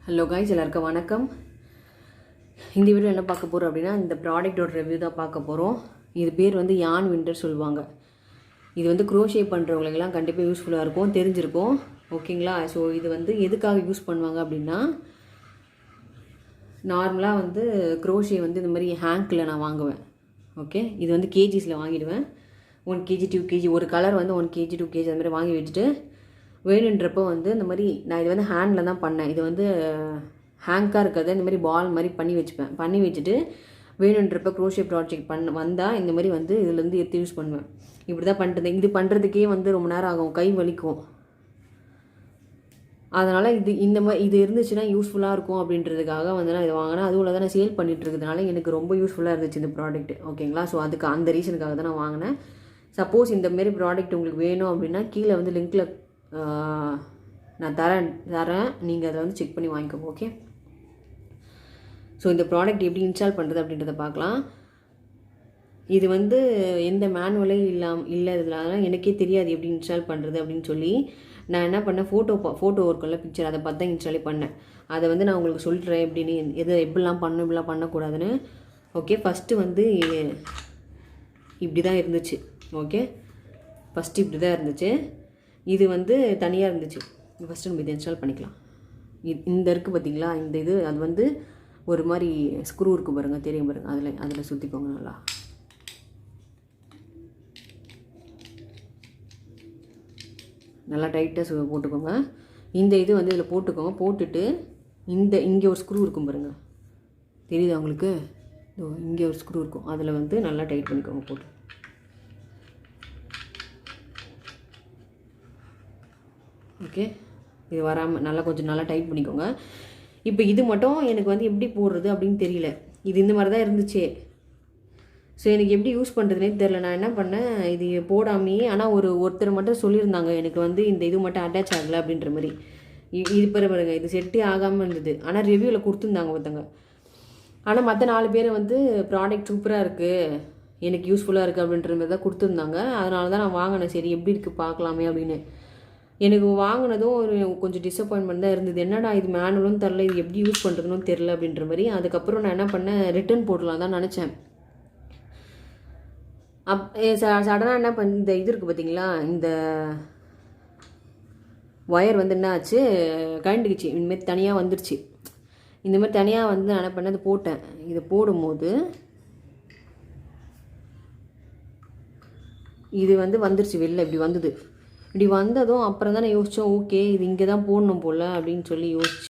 Hello guys, எல்லாருக்கும் வணக்கம். இந்த வீடியோ என்ன பார்க்க போகிறோம் அப்படின்னா, இந்த ப்ராடக்டோட ரிவ்யூ தான் பார்க்க போகிறோம். இது பேர் வந்து யான் விண்டர் சொல்லுவாங்க. இது வந்து க்ரோஷே பண்ணுறவங்களுக்கெல்லாம் கண்டிப்பாக யூஸ்ஃபுல்லாக இருக்கும், தெரிஞ்சிருக்கும். ஓகேங்களா? ஸோ இது வந்து எதுக்காக யூஸ் பண்ணுவாங்க அப்படின்னா, நார்மலாக வந்து க்ரோஷே வந்து இந்த மாதிரி ஹேங்கில் நான் வாங்குவேன். ஓகே, இது வந்து கேஜிஸில் வாங்கிடுவேன். 1 kg 2 kg ஒரு கலர் வந்து 1 kg 2 kg அந்த மாதிரி வாங்கி வச்சுட்டு வேணுன்றப்போ வந்து இந்த மாதிரி நான் இது வந்து ஹேண்டில் தான் பண்ணேன். இது வந்து ஹேங்காக இருக்கிறத இந்த மாதிரி பால் மாதிரி பண்ணி வச்சுப்பேன். பண்ணி வச்சுட்டு வேணுன்றப்போ க்ரோஷே ப்ராஜெக்ட் வந்தால் இந்த மாதிரி வந்து இதுலேருந்து எடுத்து யூஸ் பண்ணுவேன். இப்படி தான் பண்ணிட்டு இது பண்ணுறதுக்கே வந்து ரொம்ப நேரம் ஆகும், கை வலிக்கும். அதனால் இது இருந்துச்சுன்னா யூஸ்ஃபுல்லாக இருக்கும் அப்படின்றதுக்காக வந்து நான் இதை வாங்கினேன். அதுவும் தான் நான் சேல் பண்ணிகிட்டு இருக்கிறதுனால எனக்கு ரொம்ப யூஸ்ஃபுல்லாக இருந்துச்சு இந்த ப்ராடக்ட். ஓகேங்களா? ஸோ அதுக்கு அந்த ரீசனுக்காக தான் நான் வாங்கினேன். சப்போஸ் இந்தமாரி ப்ராடக்ட் உங்களுக்கு வேணும் அப்படின்னா கீழே வந்து லிங்க்கில் நான் தரேன். நீங்கள் அதை வந்து செக் பண்ணி வாங்கிக்கோங்க. ஓகே, ஸோ இந்த ப்ராடக்ட் எப்படி இன்ஸ்டால் பண்ணுறது அப்படின்றத பார்க்கலாம். இது வந்து எந்த மேனுவலே இல்லாததுனால எனக்கே தெரியாது எப்படி இன்ஸ்டால் பண்ணுறது அப்படின்னு சொல்லி நான் என்ன பண்ணேன், ஃபோட்டோ ஒர்க்கில் பிக்சர் அதை பார்த்து தான் இன்ஸ்டாலே பண்ணேன். அதை வந்து நான் உங்களுக்கு சொல்கிறேன் எப்படின்னு, எப்படிலாம் பண்ணணும், இப்படிலாம் பண்ணக்கூடாதுன்னு. ஓகே, ஃபஸ்ட்டு வந்து இப்படி தான் இருந்துச்சு. ஓகே, ஃபஸ்ட்டு இப்படி தான் இருந்துச்சு. இது வந்து தனியாக இருந்துச்சு. ஃபஸ்ட்டு நம்ம இதை இன்ஸ்டால் பண்ணிக்கலாம். இந்த இருக்குது பார்த்தீங்களா, இந்த இது அது வந்து ஒரு மாதிரி ஸ்க்ரூ இருக்குது பாருங்கள், தெரியும் பாருங்கள். அதில் சுற்றிக்கோங்க நல்லா. நல்லா டைட்டாக போட்டுக்கோங்க. இந்த இது வந்து இதில் போட்டுக்கோங்க. போட்டுட்டு இங்கே ஒரு ஸ்க்ரூ இருக்கும் பாருங்கள், தெரியுதா உங்களுக்கு? இங்கே ஒரு ஸ்க்ரூ இருக்கும், அதில் வந்து நல்லா டைட் பண்ணிக்கோங்க போட்டு. ஓகே, இது வராமல் நல்லா கொஞ்சம் நல்லா டைட் பண்ணிக்கோங்க. இப்போ இது மட்டும் எனக்கு வந்து எப்படி போடுறது அப்படின்னு தெரியல. இது இந்த மாதிரி தான் இருந்துச்சு. ஸோ எனக்கு எப்படி யூஸ் பண்ணுறதுனே தெரில. நான் என்ன பண்ணேன், இது போடாமையே, ஆனால் ஒருத்தர் மட்டும் சொல்லியிருந்தாங்க எனக்கு வந்து இந்த இது மட்டும் அட்டாச் ஆகலை அப்படின்ற மாதிரி. இது பாருங்க, இது செட்டே ஆகாமல் இருந்தது. ஆனால் ரிவ்யூவில் கொடுத்துருந்தாங்க ஒருத்தங்க. ஆனால் மற்ற 4 பேர் வந்து ப்ராடக்ட் சூப்பராக இருக்குது, எனக்கு யூஸ்ஃபுல்லாக இருக்குது அப்படின்ற மாதிரி தான் கொடுத்துருந்தாங்க. அதனால தான் நான் வாங்கினேன். சரி எப்படி இருக்குது பார்க்கலாமே அப்படின்னு. எனக்கு வாங்கினதும் கொஞ்சம் டிசப்பாயின்மெண்ட் தான் இருந்தது. என்னடா இது மேனுவலும் தரல, இது எப்படி யூஸ் பண்ணுறதுன்னு தெரில அப்படின்ற மாதிரி. அதுக்கப்புறம் நான் என்ன பண்ணேன், ரிட்டர்ன் போடலாம் தான் நினச்சேன். சடனாக என்ன இந்த இது இருக்குது பார்த்தீங்களா, இந்த ஒயர் வந்து என்ன ஆச்சு, கழண்டுக்குச்சு. இந்தமாரி தனியாக வந்துடுச்சு. இந்த மாதிரி தனியாக வந்து நான் என்ன பண்ணேன், அது போட்டேன். இதை போடும்போது இது வந்து வந்துருச்சு வெளில, இப்படி வந்தது. இப்படி வந்ததும் அப்புறம் தான் நான் யோசித்தோம், ஓகே இது இங்கே தான் போடணும் போல் அப்படின்னு சொல்லி யோசிச்சு